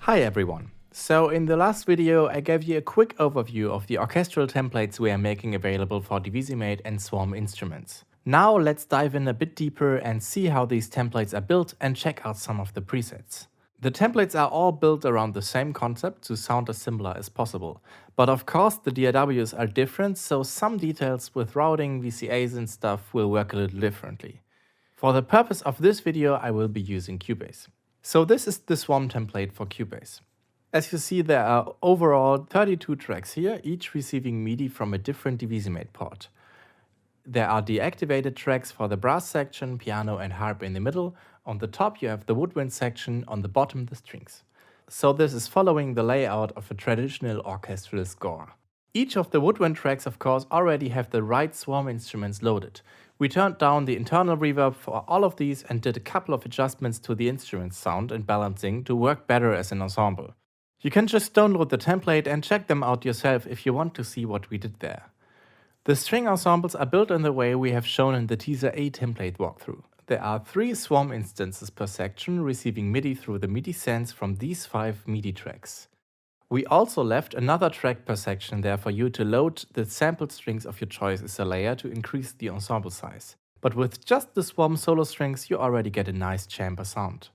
Hi everyone! So in the last video I gave you a quick overview of the orchestral templates we are making available for Divisimate and SWAM instruments. Now let's dive in a bit deeper and see how these templates are built and check out some of the presets. The templates are all built around the same concept to sound as similar as possible. But of course the DAWs are different, so some details with routing, VCAs and stuff will work a little differently. For the purpose of this video I will be using Cubase. So this is the SWAM template for Cubase. As you see, there are overall 32 tracks here, each receiving MIDI from a different Divisimate port. There are deactivated tracks for the brass section, piano and harp in the middle. On the top you have the Woodwinds section, on the bottom the strings. So this is following the layout of a traditional orchestral score. Each of the Woodwind tracks of course already have the right SWAM instruments loaded. We turned down the internal reverb for all of these and did a couple of adjustments to the instrument sound and balancing to work better as an ensemble. You can just download the template and check them out yourself if you want to see what we did there. The string ensembles are built in the way we have shown in the teaser A template walkthrough. There are 3 SWAM instances per section receiving MIDI through the MIDI sends from these 5 MIDI tracks. We also left another track per section there for you to load the sampled strings of your choice as a layer to increase the ensemble size. But with just the SWAM solo strings you already get a nice chamber sound.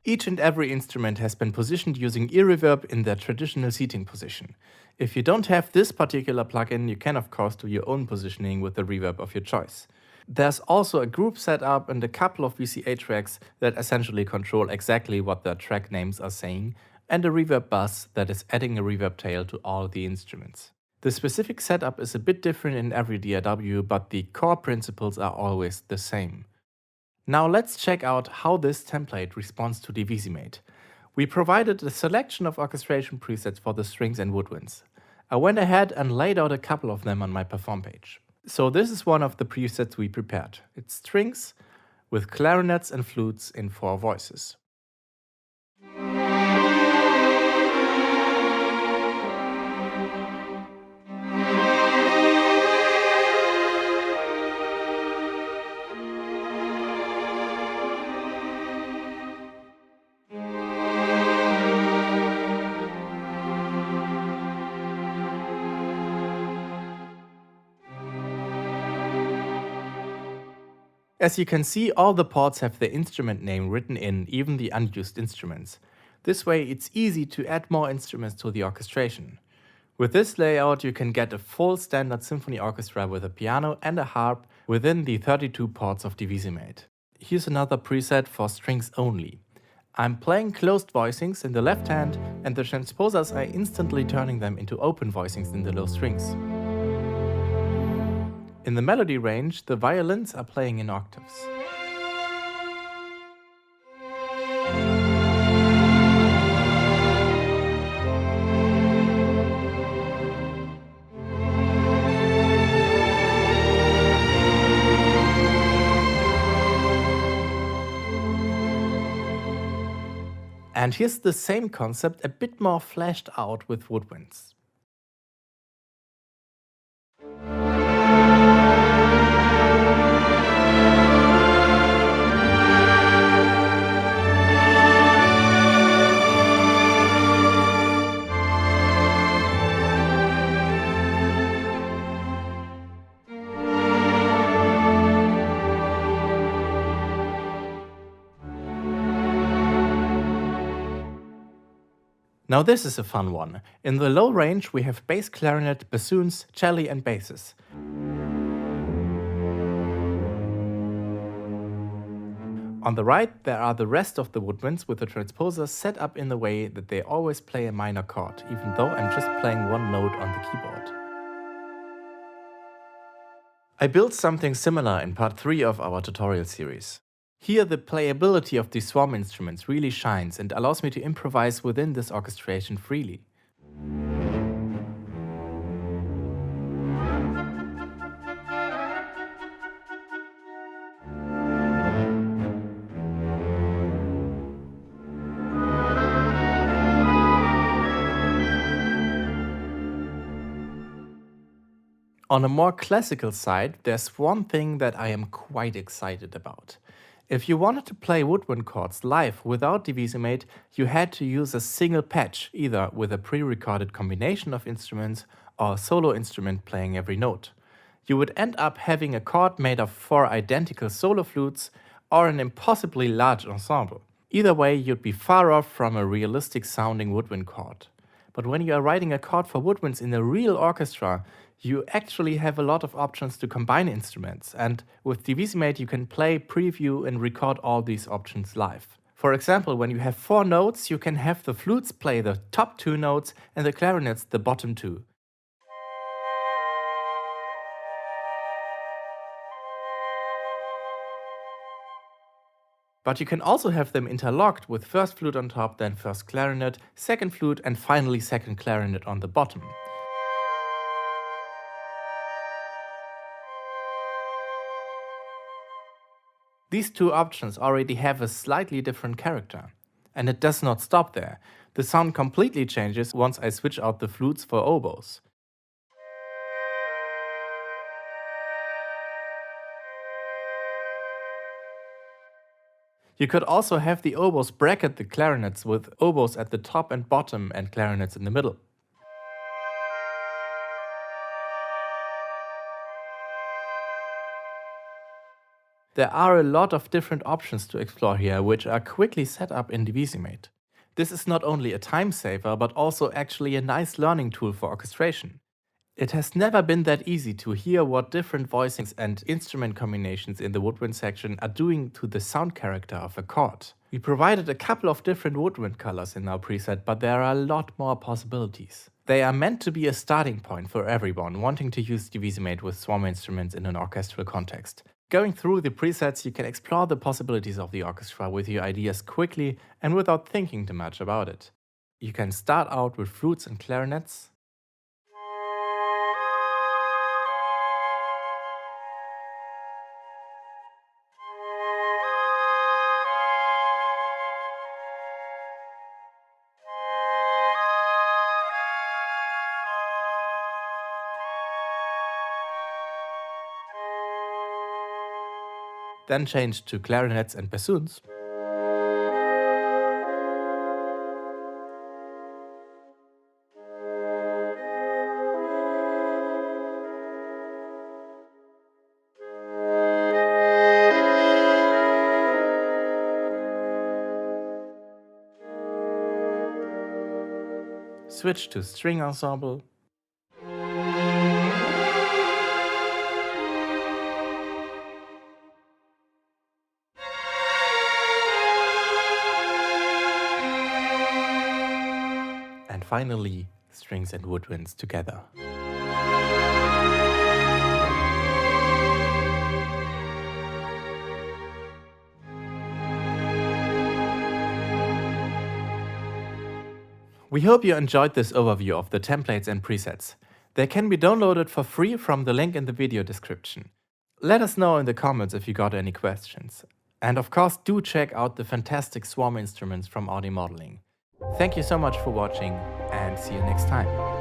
Each and every instrument has been positioned using ear reverb in their traditional seating position. If you don't have this particular plugin, you can of course do your own positioning with the reverb of your choice. There's also a group setup and a couple of VCA tracks that essentially control exactly what their track names are saying, and a reverb bus that is adding a reverb tail to all the instruments. The specific setup is a bit different in every DAW, but the core principles are always the same. Now let's check out how this template responds to Divisimate. We provided a selection of orchestration presets for the strings and woodwinds. I went ahead and laid out a couple of them on my perform page. So this is one of the presets we prepared. It's strings with clarinets and flutes in 4 voices. As you can see, all the ports have the instrument name written in, even the unused instruments. This way it's easy to add more instruments to the orchestration. With this layout you can get a full standard symphony orchestra with a piano and a harp within the 32 ports of Divisimate. Here's another preset for strings only. I'm playing closed voicings in the left hand and the transposers are instantly turning them into open voicings in the low strings. In the melody range, the violins are playing in octaves. And here's the same concept a bit more fleshed out with Woodwinds. Now this is a fun one. In the low range we have bass clarinet, bassoons, cello and basses. On the right, there are the rest of the woodwinds with the transposers set up in the way that they always play a minor chord, even though I'm just playing one note on the keyboard. I built something similar in part 3 of our tutorial series. Here the playability of the SWAM instruments really shines and allows me to improvise within this orchestration freely. On a more classical side, there's one thing that I am quite excited about. If you wanted to play woodwind chords live without Divisimate, you had to use a single patch, either with a pre-recorded combination of instruments or a solo instrument playing every note. You would end up having a chord made of 4 identical solo flutes or an impossibly large ensemble. Either way, you'd be far off from a realistic sounding woodwind chord. But when you are writing a chord for woodwinds in a real orchestra, you actually have a lot of options to combine instruments, and with Divisimate you can play, preview and record all these options live. For example, when you have 4 notes, you can have the flutes play the top 2 notes and the clarinets the bottom 2. But you can also have them interlocked with first flute on top, then first clarinet, second flute and finally second clarinet on the bottom. These 2 options already have a slightly different character. And it does not stop there. The sound completely changes once I switch out the flutes for oboes. You could also have the oboes bracket the clarinets with oboes at the top and bottom and clarinets in the middle. There are a lot of different options to explore here, which are quickly set up in Divisimate. This is not only a time saver, but also actually a nice learning tool for orchestration. It has never been that easy to hear what different voicings and instrument combinations in the woodwind section are doing to the sound character of a chord. We provided a couple of different woodwind colors in our preset, but there are a lot more possibilities. They are meant to be a starting point for everyone wanting to use Divisimate with SWAM instruments in an orchestral context. Going through the presets, you can explore the possibilities of the orchestra with your ideas quickly and without thinking too much about it. You can start out with flutes and clarinets, then change to clarinets and bassoons, switch to string ensemble, and finally, strings and woodwinds together. We hope you enjoyed this overview of the templates and presets. They can be downloaded for free from the link in the video description. Let us know in the comments if you got any questions. And of course, do check out the fantastic SWAM instruments from Audi Modeling. Thank you so much for watching and see you next time.